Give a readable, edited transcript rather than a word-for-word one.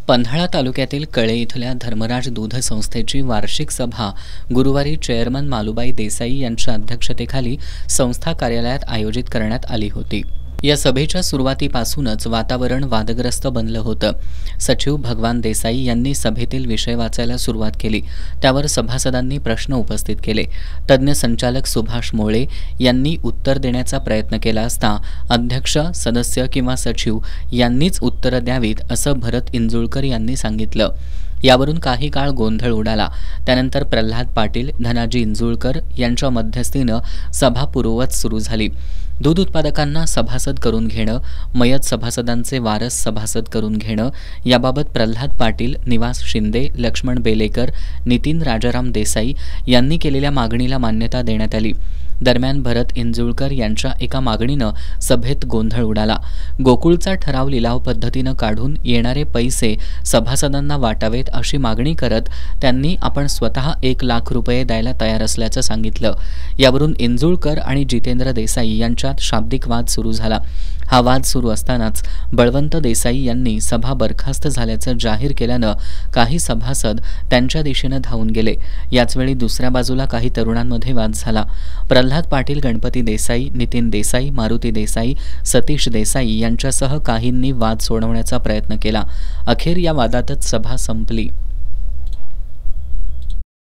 पन्हाळा तालुक्यातील कळे इथल्या धर्मराज दूध संस्थेची वार्षिक सभा गुरुवारी चेअरमन मालुबाई देसाई यांच्या अध्यक्षतेखाली संस्था कार्यालयात आयोजित करण्यात आली होती। या सभेच्या सुरुवातीपासूनच वातावरण वादग्रस्त बनलं होतं। सचिव भगवान देसाई यांनी सभेतील विषय वाचायला सुरुवात केली। त्यावर सभासदांनी प्रश्न उपस्थित केले। तज्ञ संचालक सुभाष मोळे यांनी उत्तर देण्याचा प्रयत्न केला असता अध्यक्ष, सदस्य किंवा सचिव यांनीच उत्तरं द्यावीत असं भरत इंजुळकर यांनी सांगितलं। यावरून काही काळ गोंधळ उडाला। त्यानंतर प्रल्हाद पाटील, धनाजी इंजुळकर यांच्या मध्यस्थीनं सभा पूर्ववत सुरू झाली। दूध उत्पादकांना सभासद करून घेणं, मयत सभासदांचे वारस सभासद करून घेणं याबाबत प्रल्हाद पाटील, निवास शिंदे, लक्ष्मण बेलेकर, नितीन राजाराम देसाई यांनी केलेल्या मागणीला मान्यता देण्यात आली। दरम्यान भरत इंजुळकर यांच्या एका मागणीनं सभेत गोंधळ उडाला। गोकुळचा ठराव लिलाव पद्धतीनं काढून येणारे पैसे सभासदांना वाटावेत अशी मागणी करत त्यांनी आपण स्वतः 1 लाख रुपये द्यायला तयार असल्याचं सांगितलं। यावरून इंजुळकर आणि जितेंद्र देसाई यांच्यात शाब्दिक वाद सुरू झाला। हा वाद सुरू असतानाच बळवंत देसाई यांनी सभा बरखास्त झाल्याचं जाहीर केल्यानं काही सभासद त्यांच्या दिशेनं धावून गेले। याचवेळी दुसऱ्या बाजूला काही तरुणांमध्ये वाद झाला। प्रल्हाद पाटील, गणपती देसाई, नितीन देसाई, मारुती देसाई, सतीश देसाई यांच्यासह काहींनी वाद सोडवण्याचा प्रयत्न केला। अखेर या वादातच सभा संपली।